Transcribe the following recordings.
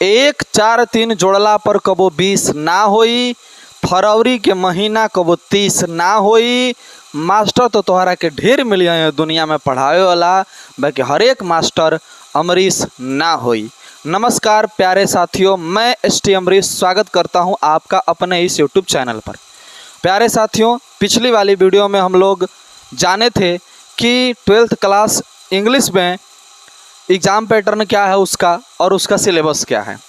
एक चार तीन जोड़ला पर कबो 20 ना होई, फरवरी के महीना कबो 30 ना होई। मास्टर तो तोहरा के ढेर मिली है दुनिया में पढ़ावे वाला, बाकी हर एक मास्टर अमरीश ना होई। नमस्कार प्यारे साथियों, मैं एसटी अमरीश स्वागत करता हूं आपका अपने इस यूट्यूब चैनल पर। प्यारे साथियों, पिछली वाली वीडियो में हम लोग जाने थे कि 12th क्लास इंग्लिश में एग्ज़ाम पैटर्न क्या है उसका और उसका सिलेबस क्या है।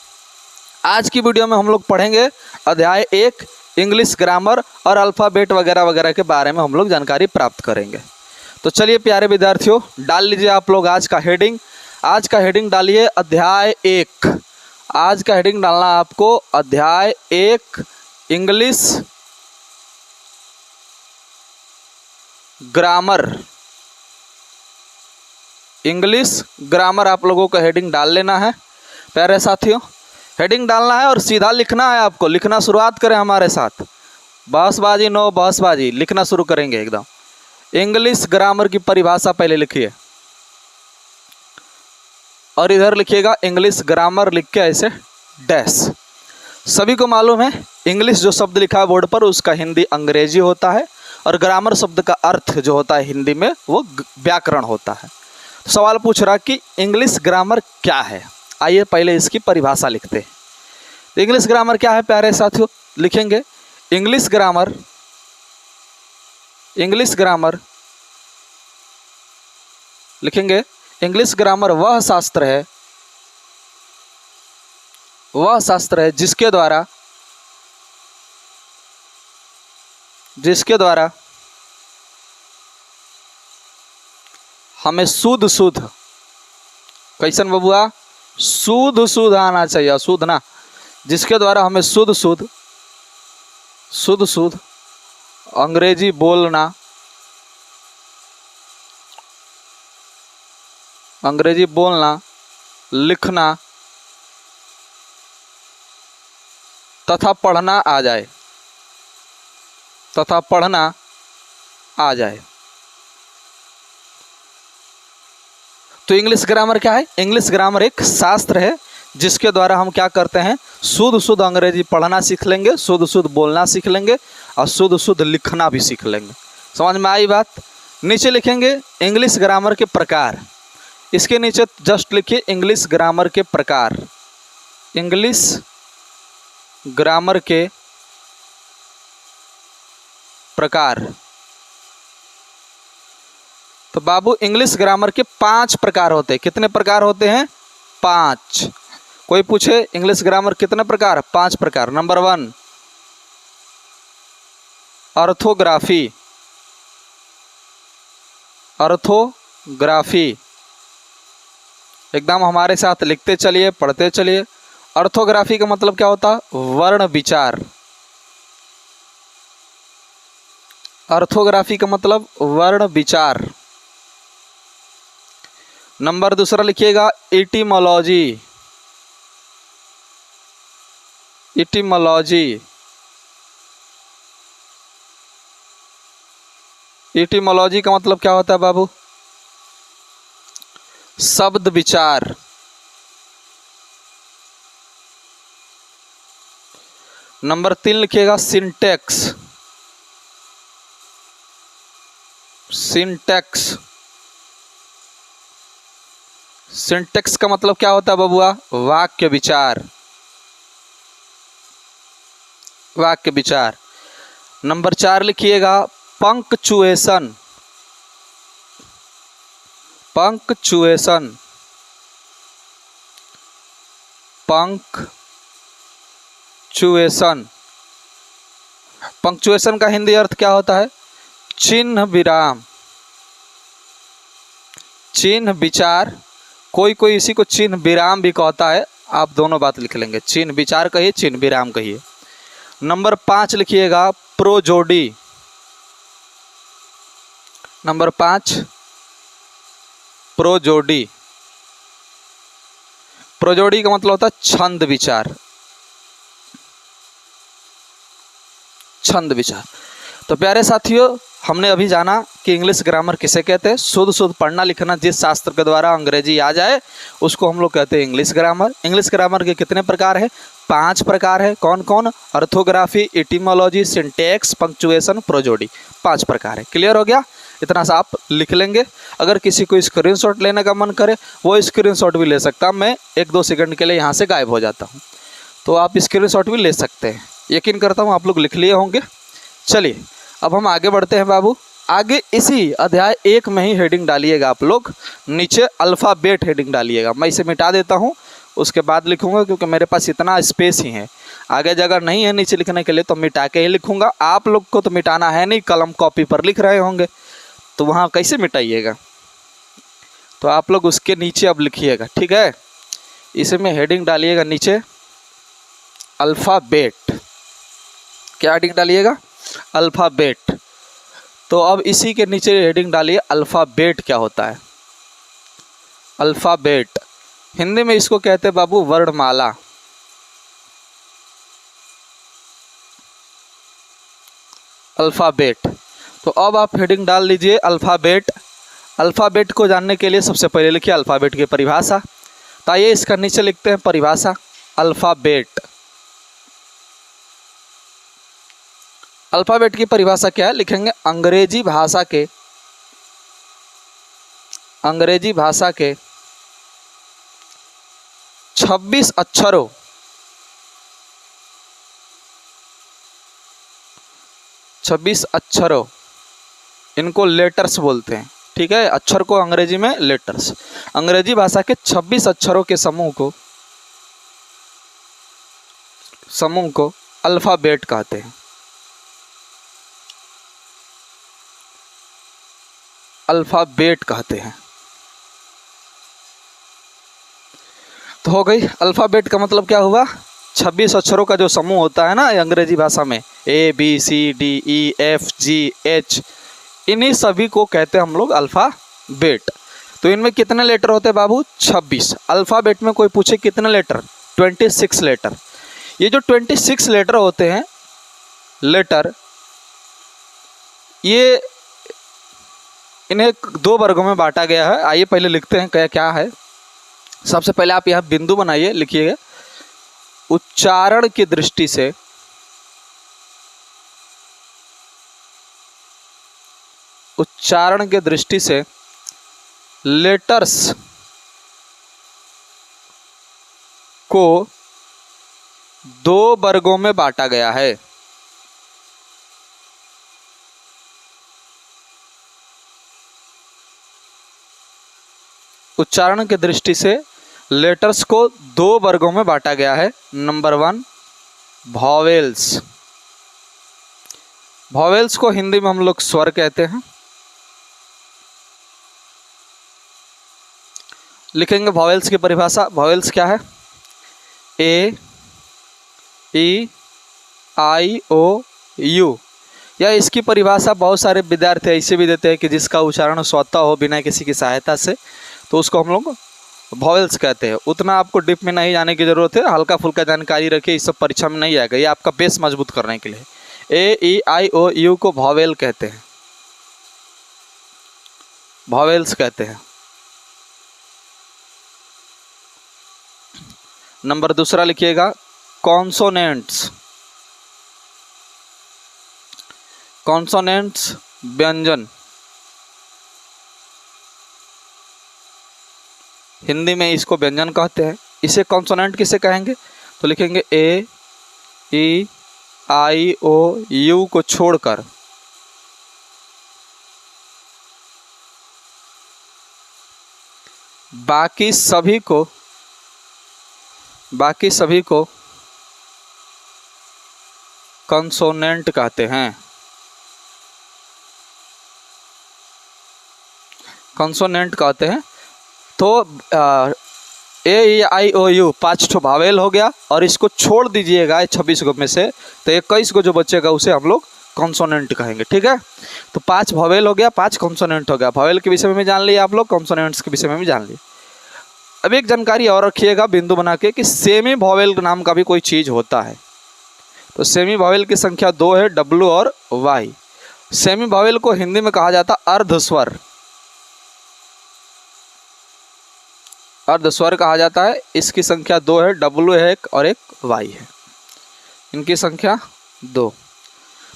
आज की वीडियो में हम लोग पढ़ेंगे अध्याय 1 इंग्लिश ग्रामर और अल्फ़ाबेट वगैरह वगैरह के बारे में हम लोग जानकारी प्राप्त करेंगे। तो चलिए प्यारे विद्यार्थियों, डाल लीजिए आप लोग आज का हेडिंग। आज का हेडिंग डालिए अध्याय 1। आज का हेडिंग डालना आपको अध्याय 1 इंग्लिश ग्रामर। इंग्लिश ग्रामर आप लोगों को हेडिंग डाल लेना है प्यारे साथियों। हेडिंग डालना है और सीधा लिखना है आपको। लिखना शुरुआत करें हमारे साथ। बहसबाजी नो बहसबाजी, लिखना शुरू करेंगे एकदम। इंग्लिश ग्रामर की परिभाषा पहले लिखिए और इधर लिखिएगा इंग्लिश ग्रामर, लिख के ऐसे डैश। सभी को मालूम है इंग्लिश जो शब्द लिखा है बोर्ड पर उसका हिंदी अंग्रेजी होता है और ग्रामर शब्द का अर्थ जो होता है हिंदी में वो व्याकरण होता है। सवाल पूछ रहा कि इंग्लिश ग्रामर क्या है। आइए पहले इसकी परिभाषा लिखते हैं। तो इंग्लिश ग्रामर क्या है प्यारे साथियों, लिखेंगे इंग्लिश ग्रामर। इंग्लिश ग्रामर लिखेंगे इंग्लिश ग्रामर वह शास्त्र है जिसके द्वारा हमें शुद्ध कैसन बबुआ, शुद्ध आना चाहिए, अशुद्ध ना। जिसके द्वारा हमें शुद्ध अंग्रेजी बोलना, लिखना तथा पढ़ना आ जाए। तो इंग्लिश ग्रामर क्या है? इंग्लिश ग्रामर एक शास्त्र है जिसके द्वारा हम क्या करते हैं, शुद्ध अंग्रेजी पढ़ना सीख लेंगे, शुद्ध बोलना सीख लेंगे और शुद्ध लिखना भी सीख लेंगे। समझ में आई बात? नीचे लिखेंगे इंग्लिश ग्रामर के प्रकार। इसके नीचे जस्ट लिखिए इंग्लिश ग्रामर के प्रकार। इंग्लिश ग्रामर के प्रकार। तो बाबू इंग्लिश ग्रामर के 5 प्रकार होते हैं। कितने प्रकार होते हैं? 5। कोई पूछे इंग्लिश ग्रामर कितने प्रकार? 5 प्रकार। Number 1 orthography. एकदम हमारे साथ लिखते चलिए, पढ़ते चलिए। ऑर्थोग्राफी का मतलब क्या होता है? वर्ण विचार। ऑर्थोग्राफी का मतलब वर्ण विचार। नंबर 2 लिखिएगा इटिमोलॉजी। इटिमोलॉजी का मतलब क्या होता है बाबू? शब्द विचार। नंबर 3 लिखिएगा सिंटैक्स। सिंटैक्स का मतलब क्या होता है बबुआ? वाक्य विचार। नंबर 4 लिखिएगा पंक्चुएशन। पंक्चुएशन का हिंदी अर्थ क्या होता है? चिन्ह विराम। चिन्ह विचार, कोई इसी को चिन्ह विराम भी कहता है। आप दोनों बात लिख लेंगे, चिन्ह विचार कहिए, चिन्ह विराम कहिए। नंबर 5 लिखिएगा प्रोजोडी। नंबर 5 प्रोजोडी। प्रोजोडी का मतलब होता है छंद विचार। तो प्यारे साथियों, हमने अभी जाना कि इंग्लिश ग्रामर किसे कहते हैं। शुद्ध पढ़ना लिखना जिस शास्त्र के द्वारा अंग्रेजी आ जाए उसको हम लोग कहते हैं इंग्लिश ग्रामर। इंग्लिश ग्रामर के कितने प्रकार है? 5 प्रकार है। कौन कौन? ऑर्थोग्राफी, एटिमोलॉजी, सिंटैक्स, पंक्चुएशन, प्रोजोडी, 5 प्रकार है। क्लियर हो गया? इतना सा आप लिख लेंगे। अगर किसी को स्क्रीनशॉट लेने का मन करे वो स्क्रीनशॉट भी ले सकता। मैं 1-2 सेकंड के लिए यहाँ से गायब हो जाता हूँ, तो आप स्क्रीनशॉट भी ले सकते हैं। यकीन करता हूँ आप लोग लिख लिए होंगे। चलिए अब हम आगे बढ़ते हैं बाबू। आगे इसी अध्याय 1 में ही हेडिंग डालिएगा आप लोग, नीचे अल्फ़ाबेट हेडिंग डालिएगा। मैं इसे मिटा देता हूँ, उसके बाद लिखूँगा, क्योंकि मेरे पास इतना स्पेस ही है। आगे जगह नहीं है नीचे लिखने के लिए तो मिटा के ही लिखूँगा। आप लोग को तो मिटाना है नहीं, कलम कॉपी पर लिख रहे होंगे तो वहाँ कैसे मिटाइएगा, तो आप लोग उसके नीचे अब लिखिएगा, ठीक है। इसमें हेडिंग डालिएगा नीचे अल्फ़ाबेट। क्या हेडिंग डालिएगा? अल्फ़ाबेट। तो अब इसी के नीचे हेडिंग डालिए अल्फ़ाबेट क्या होता है। अल्फ़ाबेट हिंदी में इसको कहते हैं बाबू वर्णमाला। अल्फ़ाबेट। तो अब आप हेडिंग डाल लीजिए अल्फ़ाबेट। अल्फ़ाबेट को जानने के लिए सबसे पहले लिखिए अल्फ़ाबेट की परिभाषा। तो आइए इसका नीचे लिखते हैं परिभाषा। अल्फ़ाबेट, अल्फ़ाबेट की परिभाषा क्या है? लिखेंगे अंग्रेजी भाषा के 26 अक्षरों, इनको लेटर्स बोलते हैं, ठीक है। अक्षर को अंग्रेजी में लेटर्स। अंग्रेजी भाषा के 26 अक्षरों के समूह को अल्फ़ाबेट कहते हैं। अल्फ़ाबेट कहते हैं। तो हो गई। अल्फ़ाबेट का मतलब क्या हुआ? 26 अक्षरों का जो समूह होता है ना अंग्रेजी भाषा में, ABCDEFGH, इन्हीं सभी को कहते हैं हम लोग अल्फ़ाबेट। तो इनमें कितने लेटर होते हैं बाबू? 26। अल्फ़ाबेट में कोई पूछे कितने लेटर? 26 लेटर। ये जो 26 लेटर होते हैं, ये इन्हें 2 वर्गों में बांटा गया है। आइए पहले लिखते हैं क्या क्या है। सबसे पहले आप यहाँ बिंदु बनाइए, लिखिए उच्चारण की दृष्टि से लेटर्स को 2 वर्गों में बांटा गया है। उच्चारण की दृष्टि से लेटर्स को 2 वर्गों में बांटा गया है। Number 1 vowels. वॉवेल्स को हिंदी में हम लोग स्वर कहते हैं। लिखेंगे वॉवेल्स की परिभाषा। वॉवेल्स क्या है? A, E, I, O, U। या इसकी परिभाषा बहुत सारे विद्यार्थी ऐसे भी देते हैं कि जिसका उच्चारण स्वतः हो बिना किसी की सहायता से, तो उसको हम लोग वॉवेल्स कहते हैं। उतना आपको डीप में नहीं जाने की जरूरत है, हल्का फुल्का जानकारी रखिए, इस सब परीक्षा में नहीं आएगा। ये आपका बेस मजबूत करने के लिए। A, E, I, O, U को वॉवेल कहते हैं, वॉवेल्स कहते हैं। नंबर 2 लिखिएगा कॉन्सोनेंट्स। कॉन्सोनेंट्स व्यंजन, हिंदी में इसको व्यंजन कहते हैं। इसे कॉन्सोनेंट किसे कहेंगे? तो लिखेंगे A, E, I, O, U को छोड़कर बाकी सभी को कंसोनेंट कहते हैं। कंसोनेंट कहते हैं। तो A, E, I, O, U 5 ठो भावेल हो गया, और इसको छोड़ दीजिएगा 26 को में से, तो 21 को जो बचेगा उसे हम लोग कॉन्सोनेंट कहेंगे, ठीक है। तो 5 भावेल हो गया, 5 कॉन्सोनेंट हो गया। भावेल के विषय में भी जान लिए आप लोग, कॉन्सोनेंट्स के विषय में भी जान लिए। अब एक जानकारी और रखिएगा बिंदु बना के कि सेमी भावेल नाम का भी कोई चीज़ होता है। तो सेमी भावेल की संख्या 2 है, W और Y। सेमी वॉवेल को हिंदी में कहा जाता अर्धस्वर, अर्धस्वर कहा जाता है। इसकी संख्या 2 है, W है एक और एक Y है, इनकी संख्या 2।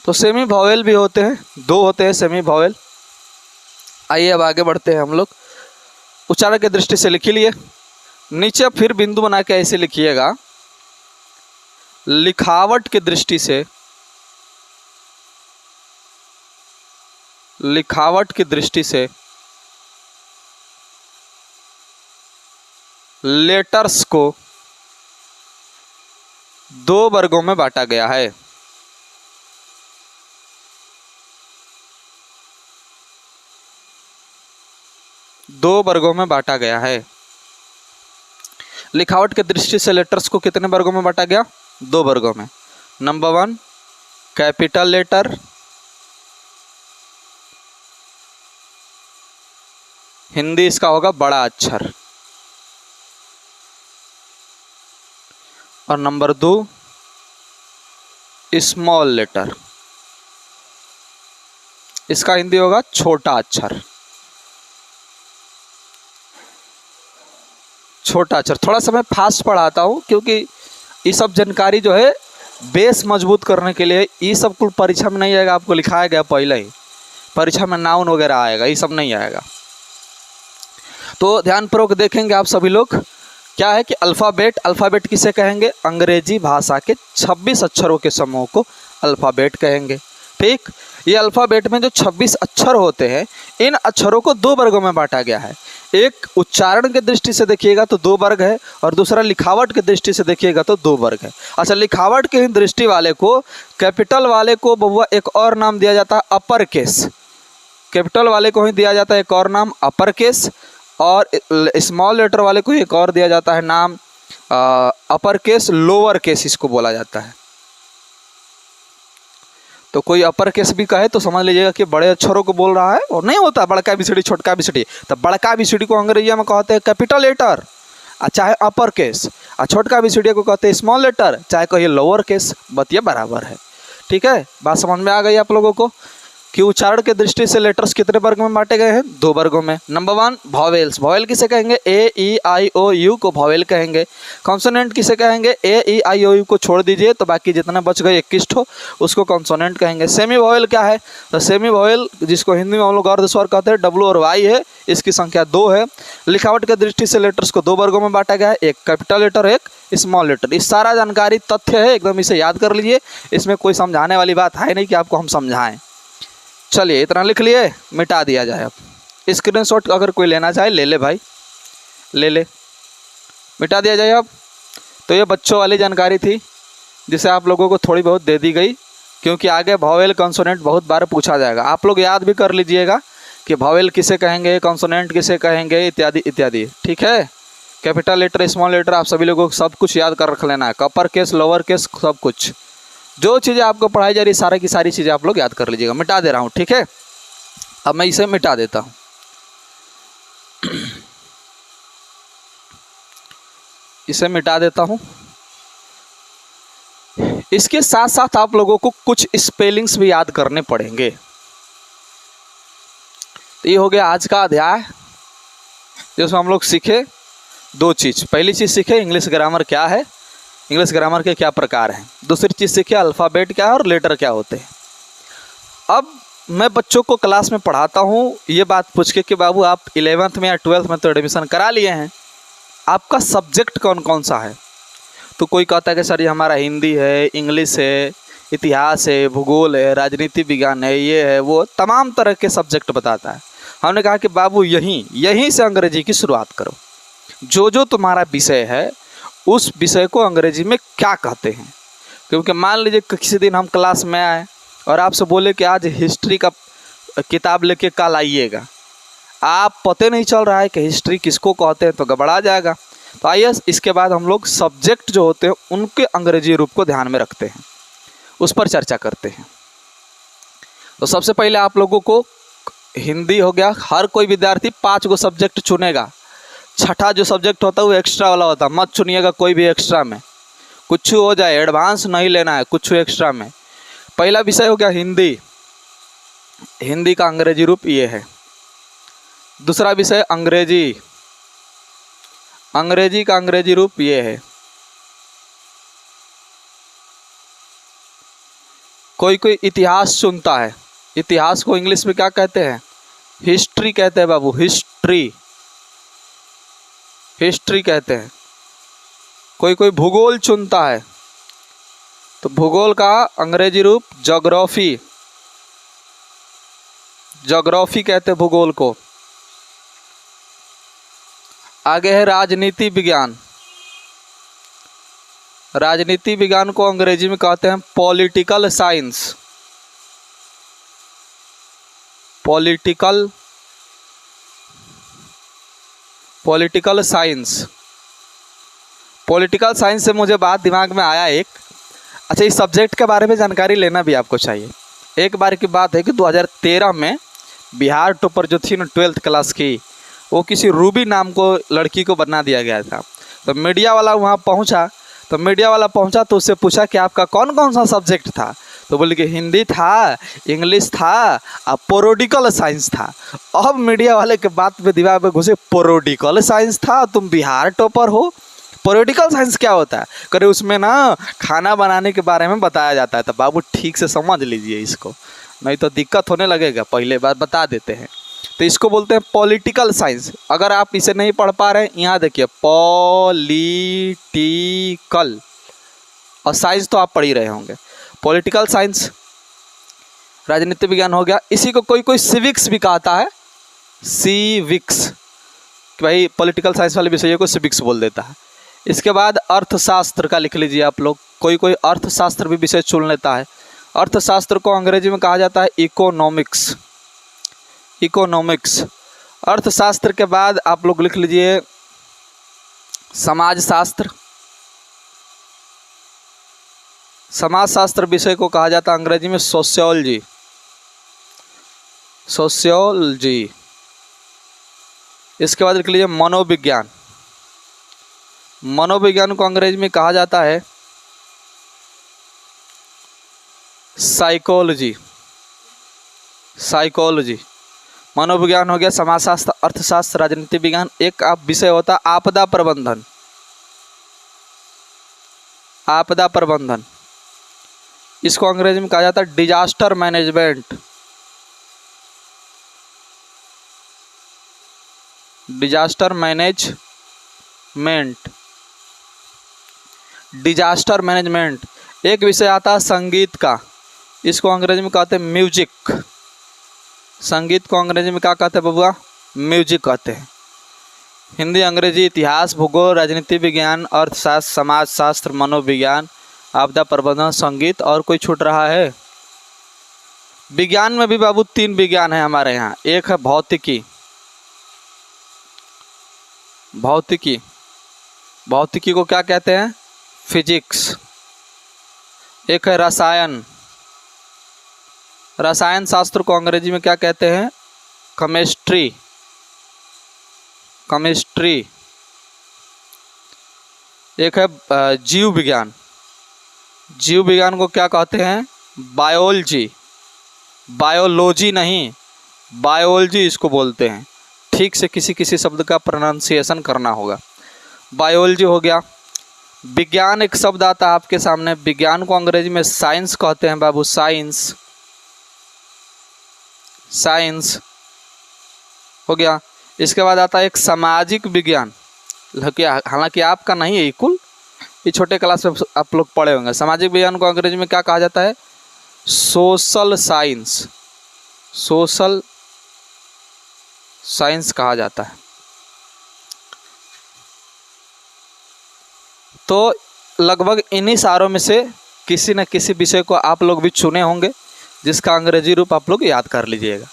तो सेमी वॉवेल भी होते हैं, 2 होते हैं सेमी वॉवेल। आइए अब आगे बढ़ते हैं हम लोग। उच्चारण की दृष्टि से लिख लिए, नीचे फिर बिंदु बना के ऐसे लिखिएगा। लिखावट की दृष्टि से, लिखावट की दृष्टि से लेटर्स को 2 वर्गों में बांटा गया है। दो वर्गों में बांटा गया है। लिखावट की दृष्टि से लेटर्स को कितने वर्गों में बांटा गया? 2 वर्गों में। नंबर 1 कैपिटल लेटर, हिंदी इसका होगा बड़ा अक्षर, और नंबर 2 स्मॉल लेटर, इसका हिंदी होगा छोटा अक्षर। छोटा अक्षर थोड़ा सा मैं फास्ट पढ़ाता हूँ क्योंकि ये सब जानकारी जो है बेस मजबूत करने के लिए, ये सब कुल परीक्षा में नहीं आएगा, आपको लिखाया गया पहले ही। परीक्षा में नाउन वगैरह आएगा, ये सब नहीं आएगा। तो ध्यानपूर्वक देखेंगे आप सभी लोग। क्या है कि अल्फ़ाबेट, अल्फ़ाबेट किसे कहेंगे? अंग्रेजी भाषा के 26 अक्षरों के समूह को अल्फ़ाबेट कहेंगे। ठीक, ये अल्फ़ाबेट में जो 26 अक्षर होते हैं, इन अक्षरों को 2 वर्गों में बांटा गया है। एक उच्चारण की दृष्टि से देखिएगा तो 2 वर्ग है, और दूसरा लिखावट की दृष्टि से देखिएगा तो 2 वर्ग है। अच्छा, लिखावट की दृष्टि वाले को, कैपिटल वाले को बबुआ एक और नाम दिया जाता है अपर केस। कैपिटल वाले को ही दिया जाता है एक और नाम अपर केस, और स्मॉल लेटर वाले को एक और दिया जाता है नाम अपर केस, लोअर केस इसको बोला जाता है। तो कोई अपर केस भी कहे तो समझ लीजिएगा कि बड़े अक्षरों को बोल रहा है, और नहीं होता बड़का बीसीडी छोटका बीसीडी। तो बड़का बीसीडी को अंग्रेजी में कहते हैं कैपिटल लेटर, चाहे अपर केस, और छोटका बीसीडी को कहते हैं स्मॉल लेटर, चाहे कहिए लोअर केस, बतिया बराबर है। ठीक है, बात समझ में आ गई आप लोगों को कि उच्चारण के दृष्टि से लेटर्स कितने वर्ग में बांटे गए हैं? 2 वर्गों में। नंबर 1 वॉवेल्स, वॉवेल किसे कहेंगे? ए ई आई ओ यू को वॉवेल कहेंगे। कॉन्सोनेंट किसे कहेंगे? ए ई आई ओ यू को छोड़ दीजिए तो बाकी जितना बच गए 21 ठो, उसको कॉन्सोनेंट कहेंगे। सेमी वॉवेल क्या है? तो सेमी वॉवेल जिसको हिंदी में हम लोग अर्धस्वर कहते हैं, W और Y है, इसकी संख्या 2 है। लिखावट के दृष्टि से लेटर्स को 2 वर्गों में बांटा गया है, एक कैपिटल लेटर, एक स्मॉल लेटर। इस सारा जानकारी तथ्य है, एकदम इसे याद कर लीजिए। इसमें कोई समझाने वाली बात है नहीं कि आपको हम समझाएं। चलिए इतना लिख लिए, मिटा दिया जाए। अब स्क्रीनशॉट अगर कोई लेना चाहे ले ले भाई, ले ले, मिटा दिया जाए अब। तो ये बच्चों वाली जानकारी थी जिसे आप लोगों को थोड़ी बहुत दे दी गई, क्योंकि आगे वॉवेल कॉन्सोनेंट बहुत बार पूछा जाएगा। आप लोग याद भी कर लीजिएगा कि वॉवेल किसे कहेंगे, कॉन्सोनेंट किसे कहेंगे, इत्यादि इत्यादि। ठीक है, कैपिटल लेटर, स्मॉल लेटर, आप सभी लोगों को सब कुछ याद कर रख लेना है। अपर केस, लोअर केस, सब कुछ जो चीज़ें आपको पढ़ाई जा रही है, सारी की सारी चीज़ें आप लोग याद कर लीजिएगा। मिटा दे रहा हूँ, ठीक है। अब मैं इसे मिटा देता हूँ। इसे मिटा देता हूँ। इसके साथ साथ आप लोगों को कुछ स्पेलिंग्स भी याद करने पड़ेंगे। तो ये हो गया आज का अध्याय, जिसमें हम लोग सीखे 2 चीज़। पहली चीज़ सीखे इंग्लिश ग्रामर क्या है, इंग्लिश ग्रामर के क्या प्रकार हैं। दूसरी चीज़ सीखे अल्फ़ाबेट क्या है और लेटर क्या होते हैं। अब मैं बच्चों को क्लास में पढ़ाता हूँ ये बात पूछ के कि बाबू आप 11th में या 12th में तो एडमिशन करा लिए हैं, आपका सब्जेक्ट कौन कौन सा है? तो कोई कहता है कि सर ये हमारा हिंदी है, इंग्लिश है, इतिहास है, भूगोल है, राजनीति विज्ञान है, ये है वो, तमाम तरह के सब्जेक्ट बताता है। हमने कहा कि बाबू यहीं से अंग्रेजी की शुरुआत करो। जो तुम्हारा विषय है उस विषय को अंग्रेजी में क्या कहते हैं। क्योंकि मान लीजिए किसी दिन हम क्लास में आए और आपसे बोले कि आज हिस्ट्री का किताब लेके कल आइएगा, आप पता नहीं चल रहा है कि हिस्ट्री किसको कहते हैं, तो गड़बड़ा जाएगा। तो आइए इसके बाद हम लोग सब्जेक्ट जो होते हैं उनके अंग्रेजी रूप को ध्यान में रखते हैं, उस पर चर्चा करते हैं। तो सबसे पहले आप लोगों को हिंदी हो गया। हर कोई विद्यार्थी 5 गो सब्जेक्ट चुनेगा। छठा जो सब्जेक्ट होता है वो एक्स्ट्रा वाला होता है, मत चुनिएगा कोई भी एक्स्ट्रा में, कुछ हो जाए एडवांस नहीं लेना है, कुछ एक्स्ट्रा में। पहला विषय हो गया हिंदी। हिंदी का अंग्रेजी रूप ये है। दूसरा विषय अंग्रेजी, अंग्रेजी का अंग्रेजी रूप ये है। कोई कोई इतिहास चुनता है, इतिहास को इंग्लिश में क्या कहते हैं? हिस्ट्री कहते हैं बाबू, हिस्ट्री, हिस्ट्री कहते हैं। कोई कोई भूगोल चुनता है, तो भूगोल का अंग्रेजी रूप ज्योग्राफी, ज्योग्राफी कहते हैं भूगोल को। आगे है राजनीति विज्ञान, राजनीति विज्ञान को अंग्रेजी में कहते हैं political science, political science. Political science से मुझे बात दिमाग में आया एक, अच्छा इस सब्जेक्ट के बारे में जानकारी लेना भी आपको चाहिए। एक बार की बात है कि 2013 में बिहार टॉपर जो थी ना 12th क्लास की, वो किसी रूबी नाम को लड़की को बना दिया गया था। तो मीडिया वाला वहाँ पहुँचा, तो उससे पूछा कि आपका कौन कौन सा सब्जेक्ट था? तो बोले कि हिंदी था, इंग्लिश था और पॉलिटिकल साइंस था। अब मीडिया वाले के बात पे दिमाग में घुसे, पॉलिटिकल साइंस था, तुम बिहार टॉपर हो, पॉलिटिकल साइंस क्या होता है? करे उसमें ना खाना बनाने के बारे में बताया जाता है। तो बाबू ठीक से समझ लीजिए इसको, नहीं तो दिक्कत होने लगेगा, पहले बार बता देते हैं। तो इसको बोलते हैं पॉलिटिकल साइंस। अगर आप इसे नहीं पढ़ पा रहे हैं, यहाँ देखिए पॉलिटिकल, और साइंस तो आप पढ़ ही रहे होंगे। पॉलिटिकल साइंस राजनीति विज्ञान हो गया। इसी को कोई कोई सिविक्स भी कहता है, सिविक्स, कि भाई पॉलिटिकल साइंस वाले विषय को सिविक्स बोल देता है। इसके बाद अर्थशास्त्र का लिख लीजिए आप लोग, कोई कोई अर्थशास्त्र भी विषय चुन लेता है। अर्थशास्त्र को अंग्रेजी में कहा जाता है इकोनॉमिक्स, इकोनॉमिक्स। अर्थशास्त्र के बाद आप लोग लिख लीजिए समाजशास्त्र, समाजशास्त्र विषय को कहा जाता है अंग्रेजी में सोशियोलॉजी, सोशियोलॉजी। इसके बाद लिख लीजिए मनोविज्ञान, मनोविज्ञान को अंग्रेजी में कहा जाता है साइकोलॉजी, साइकोलॉजी। मनोविज्ञान हो गया, समाजशास्त्र, अर्थशास्त्र, राजनीति विज्ञान। एक आप विषय होता है आपदा प्रबंधन, आपदा प्रबंधन, इसको अंग्रेजी में कहा जाता है disaster management, disaster management, disaster management. एक विषय आता है संगीत का, इसको अंग्रेजी में कहते हैं म्यूजिक, संगीत को अंग्रेजी में क्या कहते हैं बबुआ? म्यूजिक कहते हैं। हिंदी, अंग्रेजी, इतिहास, भूगोल, राजनीति विज्ञान, अर्थशास्त्र, समाजशास्त्र, मनोविज्ञान, आपदा प्रबंधन, संगीत, और कोई छूट रहा है? विज्ञान में भी बाबू 3 विज्ञान है हमारे यहाँ। एक है भौतिकी, भौतिकी, भौतिकी को क्या कहते हैं? फिजिक्स। एक है रसायन, रसायन शास्त्र को अंग्रेजी में क्या कहते हैं? Chemistry, chemistry. एक है जीव विज्ञान, जीव विज्ञान को क्या कहते हैं? बायोलॉजी, बायोलॉजी नहीं, बायोलॉजी इसको बोलते हैं। ठीक से किसी किसी शब्द का प्रोनाउंसिएशन करना होगा। बायोलॉजी हो गया। विज्ञान एक शब्द आता है आपके सामने, विज्ञान को अंग्रेजी में साइंस कहते हैं बाबू, साइंस, साइंस हो गया। इसके बाद आता है एक सामाजिक विज्ञान, हालांकि आपका नहीं है कुल, ये छोटे क्लास में आप लोग पढ़े होंगे। सामाजिक विज्ञान को अंग्रेजी में क्या कहा जाता है? सोशल साइंस, सोशल साइंस कहा जाता है। तो लगभग इन्हीं सारों में से किसी न किसी विषय को आप लोग भी चुने होंगे, जिसका अंग्रेजी रूप आप लोग याद कर लीजिएगा।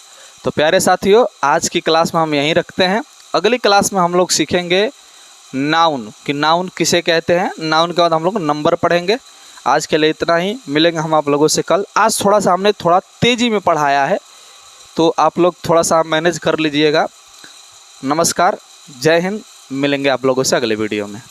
तो प्यारे साथियों, आज की क्लास में हम यहीं रखते हैं। अगली क्लास में हम लोग सीखेंगे नाउन, कि नाउन किसे कहते हैं। नाउन के बाद हम लोग नंबर पढ़ेंगे। आज के लिए इतना ही, मिलेंगे हम आप लोगों से कल। आज थोड़ा सा हमने थोड़ा तेज़ी में पढ़ाया है, तो आप लोग थोड़ा सा मैनेज कर लीजिएगा। नमस्कार, जय हिंद, मिलेंगे आप लोगों से अगले वीडियो में।